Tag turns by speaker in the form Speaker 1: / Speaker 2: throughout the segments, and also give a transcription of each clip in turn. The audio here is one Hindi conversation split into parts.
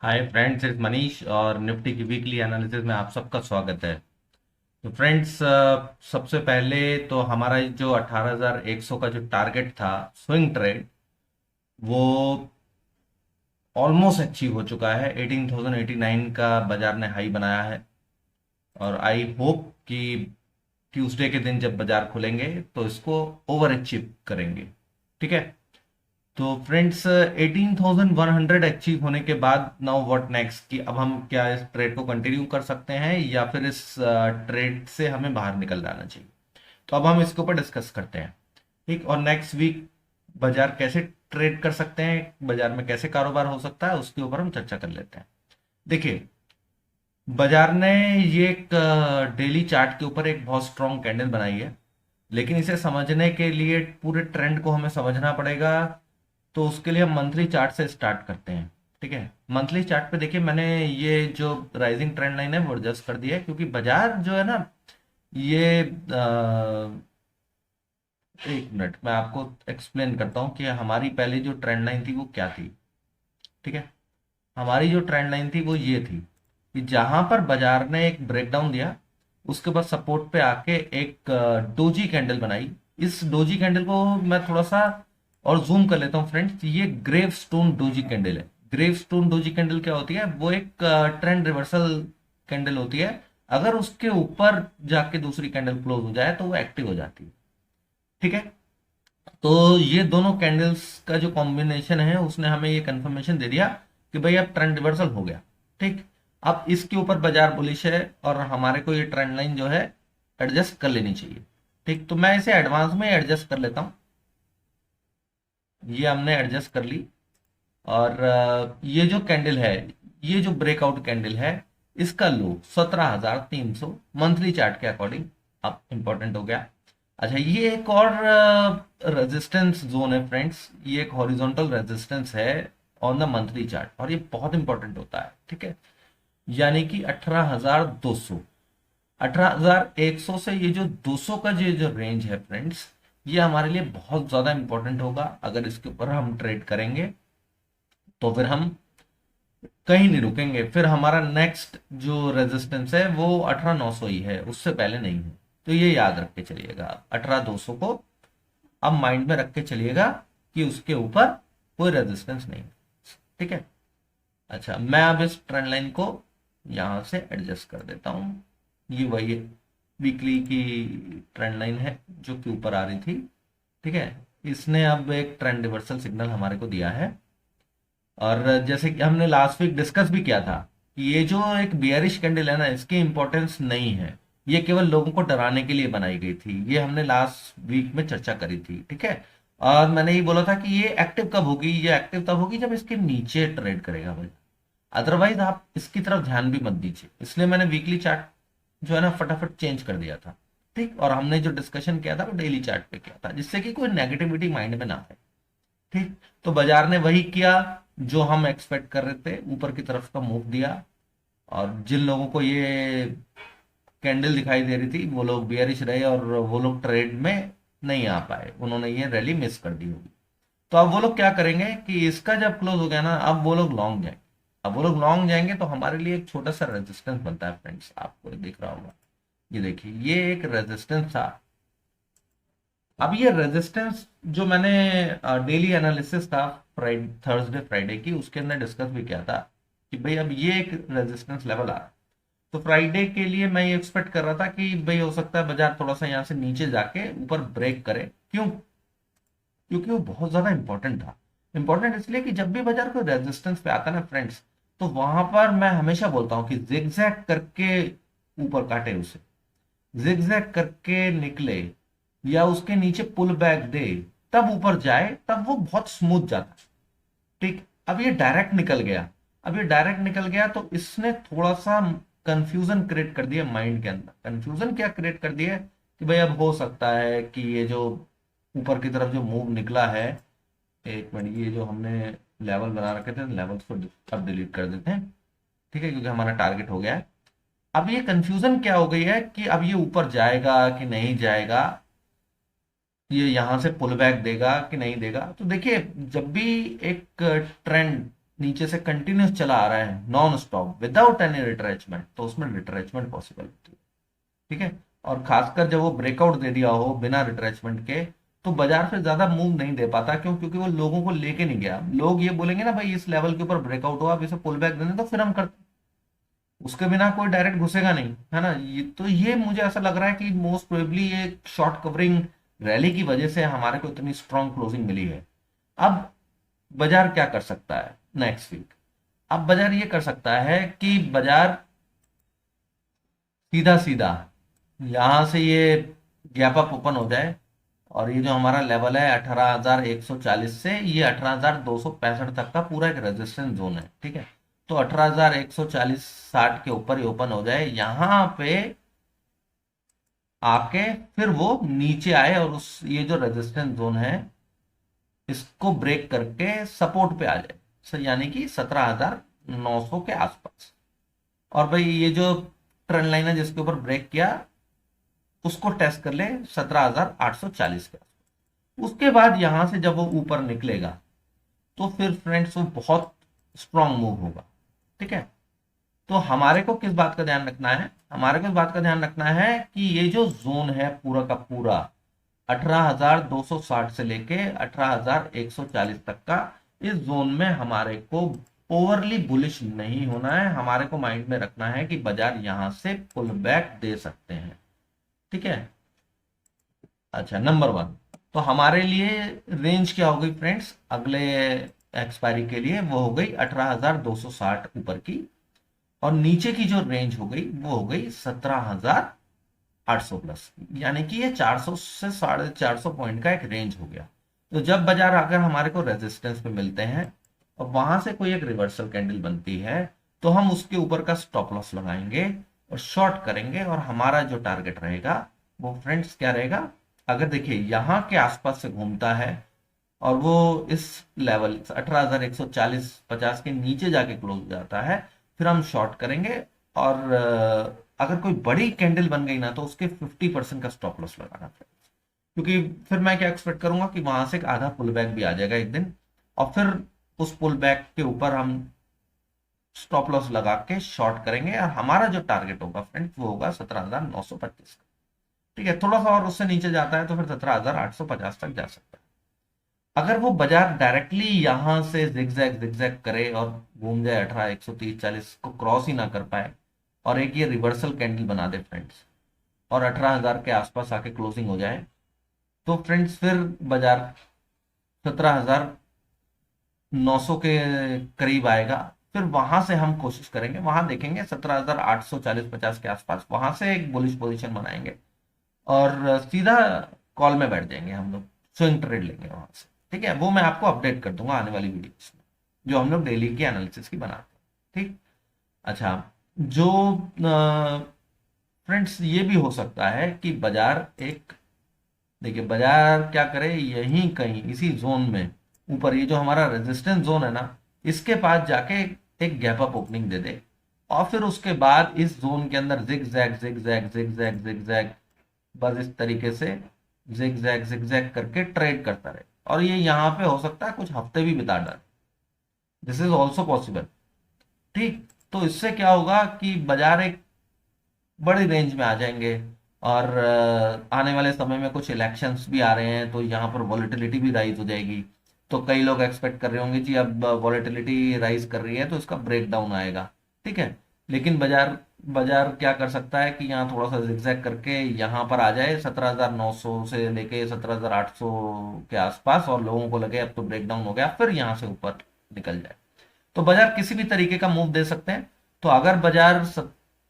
Speaker 1: हाय फ्रेंड्स, इस मनीष और निफ्टी की वीकली एनालिसिस में आप सबका स्वागत है। तो फ्रेंड्स, सबसे पहले तो हमारा जो 18,100 का जो टारगेट था स्विंग ट्रेड, वो ऑलमोस्ट अचीव हो चुका है। 18,089 का बाजार ने हाई बनाया है और आई होप कि ट्यूसडे के दिन जब बाजार खुलेंगे तो इसको ओवर अचीव करेंगे। ठीक है। तो फ्रेंड्स, 18,100 अचीव होने के बाद नाउ व्हाट नेक्स्ट, कि अब हम क्या इस ट्रेड को कंटिन्यू कर सकते हैं या फिर इस ट्रेड से हमें बाहर निकल जाना चाहिए। तो अब हम इसके ऊपर डिस्कस करते हैं। ठीक। और नेक्स्ट वीक बाजार कैसे ट्रेड कर सकते हैं, बाजार में कैसे कारोबार हो सकता है, उसके ऊपर हम चर्चा कर लेते हैं। देखिए, बाजार ने ये एक डेली चार्ट के ऊपर एक बहुत स्ट्रॉन्ग कैंडल बनाई है, लेकिन इसे समझने के लिए पूरे ट्रेंड को हमें समझना पड़ेगा। तो उसके लिए हम मंथली चार्ट से स्टार्ट करते हैं। ठीक है। मंथली चार्ट पे देखिए, मैंने ये जो राइजिंग ट्रेंड लाइन है वो एडजस्ट कर दिया है, क्योंकि बाजार जो है ना, ये एक मिनट मैं आपको एक्सप्लेन करता हूँ कि हमारी पहले जो ट्रेंड लाइन थी वो क्या थी। ठीक है। हमारी जो ट्रेंड लाइन थी वो ये थी कि जहां पर बाजार ने एक ब्रेकडाउन दिया, उसके बाद सपोर्ट पे आके एक डोजी कैंडल बनाई। इस डोजी कैंडल को मैं थोड़ा सा और जूम कर लेता हूँ फ्रेंड्स। ये ग्रेव स्टोन डोजी कैंडल है। ग्रेव स्टोन डोजी कैंडल क्या होती है? वो एक ट्रेंड रिवर्सल कैंडल होती है। अगर उसके ऊपर जाके दूसरी कैंडल क्लोज हो जाए तो वो एक्टिव हो जाती है। ठीक है। तो ये दोनों कैंडल्स का जो कॉम्बिनेशन है उसने हमें ये कंफर्मेशन दे दिया कि भाई अब ट्रेंड रिवर्सल हो गया। ठीक। अब इसके ऊपर बाजार बुलिश है और हमारे को ये ट्रेंड लाइन जो है एडजस्ट कर लेनी चाहिए। ठीक। तो मैं इसे एडवांस में एडजस्ट कर लेता हूँ। ये हमने एडजस्ट कर ली। और ये जो कैंडल है, ये जो ब्रेकआउट कैंडल है, इसका लो 17,300 मंथली चार्ट के अकॉर्डिंग अब इंपॉर्टेंट हो गया। अच्छा, ये एक और रेजिस्टेंस जोन है फ्रेंड्स। ये एक हॉरिजॉन्टल रेजिस्टेंस है ऑन द मंथली चार्ट, और ये बहुत इंपॉर्टेंट होता है। ठीक है। यानी कि 18,200, 18,100 से ये जो 200 का जो रेंज है फ्रेंड्स, ये हमारे लिए बहुत ज्यादा इंपॉर्टेंट होगा। अगर इसके ऊपर हम ट्रेड करेंगे तो फिर हम कहीं नहीं रुकेंगे। फिर हमारा नेक्स्ट जो रेजिस्टेंस है वो 18,900 ही है, उससे पहले नहीं है। तो ये याद रख के चलिएगा। 18,200 को अब माइंड में रख के चलिएगा कि उसके ऊपर कोई रेजिस्टेंस नहीं है। ठीक है। अच्छा, मैं अब इस ट्रेंड लाइन को यहां से एडजस्ट कर देता हूं। ये वही वीकली की ट्रेंड लाइन है जो कि ऊपर आ रही थी। ठीक है। इसने अब एक ट्रेंड रिवर्सल सिग्नल हमारे को दिया है। और जैसे कि हमने लास्ट वीक डिस्कस भी किया था कि ये जो एक बियरिश कैंडल है ना, इसकी इंपॉर्टेंस नहीं है। ये केवल लोगों को डराने के लिए बनाई गई थी। ये हमने लास्ट वीक में चर्चा करी थी। ठीक है। और मैंने ये बोला था कि ये एक्टिव कब होगी? ये एक्टिव तब होगी जब इसके नीचे ट्रेड करेगा भाई। अदरवाइज आप इसकी तरफ ध्यान भी मत दीजिए। इसलिए मैंने वीकली चार्ट जो है ना फटाफट चेंज कर दिया था। ठीक। और हमने जो डिस्कशन किया था वो डेली चार्ट पे किया था, जिससे कि कोई नेगेटिविटी माइंड में ना आए। ठीक। तो बाजार ने वही किया जो हम एक्सपेक्ट कर रहे थे, ऊपर की तरफ का मूव दिया। और जिन लोगों को ये कैंडल दिखाई दे रही थी वो लोग बियरिश रहे और वो लोग ट्रेड में नहीं आ पाए, उन्होंने ये रैली मिस कर दी होगी। तो अब वो लोग क्या करेंगे कि इसका जब क्लोज हो गया ना, अब वो लोग लॉन्ग जाएंगे। अब वो लोग लॉन्ग जाएंगे तो हमारे लिए एक छोटा सा रेजिस्टेंस बनता है फ्रेंड्स, आपको दिख रहा होगा। ये देखिए, ये एक रेजिस्टेंस था। अब ये रेजिस्टेंस जो मैंने डेली एनालिसिस था फ्राइडे, थर्सडे फ्राइडे की, उसके अंदर डिस्कस भी किया था कि भाई अब ये एक रेजिस्टेंस लेवल आ रहा है। तो फ्राइडे के लिए मैं ये एक्सपेक्ट कर रहा था कि भाई हो सकता है बाजार थोड़ा सा यहाँ से नीचे जाके ऊपर ब्रेक करे। क्यों? क्योंकि वो बहुत ज्यादा इंपॉर्टेंट था। इंपॉर्टेंट इसलिए कि जब भी बाजार कोई रेजिस्टेंस पे आता है ना फ्रेंड्स, तो वहां पर मैं हमेशा बोलता हूँ कि जिगजैग करके ऊपर काटे उसे, जिगजैग करके निकले या उसके नीचे पुल बैक दे, तब ऊपर जाए, तब वो बहुत स्मूथ जाता है। ठीक। अब ये डायरेक्ट निकल गया। अब ये डायरेक्ट निकल गया तो इसने थोड़ा सा कंफ्यूजन क्रिएट कर दिया माइंड के अंदर। कंफ्यूजन क्या क्रिएट कर दिया कि भाई अब हो सकता है कि ये जो ऊपर की तरफ जो मूव निकला है, एक मिनट, ये जो हमने लेवल बना रखे थे, लेवल्स को अब डिलीट कर देते हैं। ठीक है, क्योंकि हमारा टारगेट हो गया है। अब ये कंफ्यूजन क्या हो गई है कि अब ये ऊपर जाएगा कि नहीं जाएगा, ये यहां से पुल बैक देगा कि नहीं देगा। तो देखिए, जब भी एक ट्रेंड नीचे से कंटिन्यूस चला आ रहा है non stop without any retrenchment, तो उसमें रिट्रेचमेंट पॉसिबल होती है। ठीक है, और खासकर जब वो ब्रेकआउट दे दिया हो बिना रिट्रेचमेंट के, तो बाजार फिर ज्यादा मूव नहीं दे पाता। क्यों? क्योंकि वो लोगों को लेके नहीं गया। लोग ये बोलेंगे ना भाई इस लेवल के ऊपर ब्रेकआउट हुआ, अब इसे पुल बैक देने तो फिर हम करते, उसके बिना कोई डायरेक्ट घुसेगा नहीं, है ना। ये मुझे ऐसा लग रहा है कि मोस्ट प्रोबेबली ये शॉर्ट कवरिंग रैली की वजह से हमारे को इतनी स्ट्रॉन्ग क्लोजिंग मिली है। अब बाजार क्या कर सकता है नेक्स्ट वीक? अब बाजार ये कर सकता है कि बाजार सीधा सीधा यहां से ये गैप अप ओपन हो जाए, और ये जो हमारा लेवल है 18,140 से ये 18,265 तक का पूरा एक रेजिस्टेंस जोन है। ठीक है, तो 18,140 60 के ऊपर ही ओपन हो जाए, यहां पे आके फिर वो नीचे आए और उस ये जो रेजिस्टेंस जोन है इसको ब्रेक करके सपोर्ट पे आ जाए, यानी कि 17,900 के आसपास। और भाई ये जो ट्रेंड लाइन है जिसके ऊपर ब्रेक किया उसको टेस्ट कर ले 17,840 के आसपास। उसके बाद यहां से जब वो ऊपर निकलेगा तो फिर फ्रेंड्स वो बहुत स्ट्रांग मूव होगा। ठीक है, तो हमारे को किस बात का ध्यान रखना है? हमारे को इस बात का ध्यान रखना है कि ये जो जोन है पूरा का पूरा 18,260 से लेके 18,140 तक का, इस जोन में हमारे को ओवरली बुलिश नहीं होना है। हमारे को माइंड में रखना है कि बाजार यहां से पुल बैक दे सकते हैं। ठीक है, अच्छा नंबर वन, तो हमारे लिए रेंज क्या हो गई फ्रेंड्स अगले एक्सपायरी के लिए? वो हो गई 18,260 ऊपर की, और नीचे की जो रेंज हो गई वो हो गई 17,800 प्लस, यानी कि ये 400 से 450 पॉइंट का एक रेंज हो गया। तो जब बाजार अगर हमारे को रेजिस्टेंस पे मिलते हैं और वहां से कोई एक रिवर्सल कैंडल बनती है, तो हम उसके ऊपर का स्टॉप लॉस लगाएंगे और शॉर्ट करेंगे। और हमारा जो टारगेट रहेगा वो फ्रेंड्स क्या रहेगा? अगर देखिए यहाँ के आसपास से घूमता है और वो इस लेवल 18,140 50 के नीचे जाके क्लोज हो जाता है, फिर हम शॉर्ट करेंगे। और अगर कोई बड़ी कैंडल बन गई ना तो उसके 50% का स्टॉप लॉस लगाना फ्रेंड्स, क्योंकि फिर मैं क्या एक्सपेक्ट करूंगा कि वहां से एक आधा पुल बैक भी आ जाएगा एक दिन, और फिर उस पुल बैक के ऊपर हम स्टॉप लॉस लगा के शॉर्ट करेंगे। और हमारा जो टारगेट होगा फ्रेंड्स वो होगा 17,925 का। ठीक है, थोड़ा सा और उससे नीचे जाता है तो फिर 17,850 तक जा सकता है। अगर वो बाजार डायरेक्टली यहां से जिगजैग जिगजैग करे और घूम जाए 18,130 40 को क्रॉस ही ना कर पाए, और एक ये रिवर्सल कैंडल बना दे फ्रेंड्स, और 18,000 के आसपास आके क्लोजिंग हो जाए, तो फ्रेंड्स फिर बाजार 17,900 के करीब आएगा। फिर वहां से हम कोशिश करेंगे, वहां देखेंगे 17,840 50 के आसपास, वहां से एक बुलिश पोजीशन बनाएंगे और सीधा कॉल में बैठ जाएंगे हम लोग, स्विंग ट्रेड लेंगे वहां से। ठीक है, वो मैं आपको अपडेट कर दूंगा आने वाली वीडियोस में, जो हम लोग डेली की एनालिसिस की बनाते हैं। ठीक, अच्छा, जो फ्रेंड्स ये भी हो सकता है कि बाजार एक, देखिए बाजार क्या करे, यहीं कहीं इसी जोन में ऊपर, ये जो हमारा रेजिस्टेंस जोन है ना, इसके पास जाके एक गैप अप ओपनिंग दे दे, और फिर उसके बाद इस जोन के अंदर zig zag zig zag zig zag zig zag, बस इस तरीके से जिग जैग जिग जैग करके ट्रेड करता रहे। और ये यहाँ पे हो सकता है कुछ हफ्ते भी बिता डाले, दिस इज ऑल्सो पॉसिबल। ठीक, तो इससे क्या होगा कि बाजार एक बड़ी रेंज में आ जाएंगे। और आने वाले समय में कुछ इलेक्शंस भी आ रहे हैं, तो यहाँ पर वॉलेटिलिटी भी राइज हो जाएगी। तो कई लोग एक्सपेक्ट कर रहे होंगे जी अब वॉलेटिलिटी राइज कर रही है तो इसका ब्रेक डाउन आएगा। ठीक है, लेकिन बाजार बाजार क्या कर सकता है कि यहाँ थोड़ा सा जिगजैग करके यहाँ पर आ जाए 17,900 से लेके 17,800 के आसपास, और लोगों को लगे अब तो ब्रेक डाउन हो गया, फिर यहाँ से ऊपर निकल जाए। तो बाजार किसी भी तरीके का मूव दे सकते हैं। तो अगर बाजार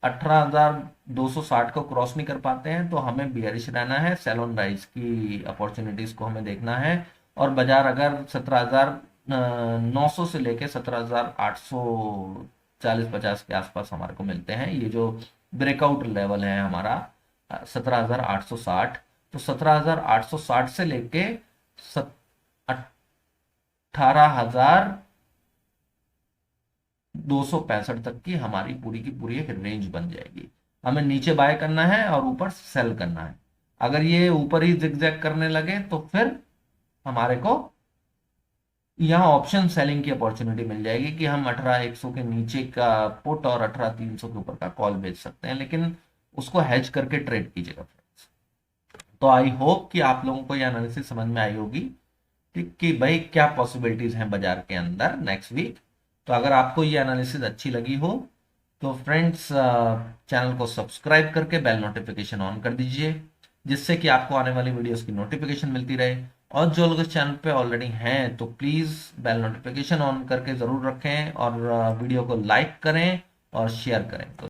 Speaker 1: 18,260 को क्रॉस नहीं कर पाते हैं तो हमें बियरिश रहना है, सेल ऑन राइज की अपॉर्चुनिटीज को हमें देखना है। और बाजार अगर 17,900 से लेके 17,840 50 के आसपास हमारे को मिलते हैं, ये जो ब्रेकआउट लेवल है हमारा 17,860, तो 17,860 से लेके 18,265 तक की हमारी पूरी की पूरी एक रेंज बन जाएगी। हमें नीचे बाय करना है और ऊपर सेल करना है। अगर ये ऊपर ही जिगजैग करने लगे तो फिर हमारे को यहाँ ऑप्शन सेलिंग की अपॉर्चुनिटी मिल जाएगी कि हम 18,100 के नीचे का पुट और 18,300 के ऊपर का कॉल बेच सकते हैं, लेकिन उसको हेज करके ट्रेड कीजिएगा फ्रेंड्स। तो आई होप कि आप लोगों को ये एनालिसिस समझ में आई होगी, ठीक, कि भाई क्या पॉसिबिलिटीज हैं बाजार के अंदर नेक्स्ट वीक। तो अगर आपको ये एनालिसिस अच्छी लगी हो तो फ्रेंड्स चैनल को सब्सक्राइब करके बेल नोटिफिकेशन ऑन कर दीजिए, जिससे कि आपको आने वाली वीडियोस की नोटिफिकेशन मिलती रहे। और जो लोग इस चैनल पे ऑलरेडी हैं तो प्लीज़ बेल नोटिफिकेशन ऑन करके ज़रूर रखें, और वीडियो को लाइक करें और शेयर करें। तो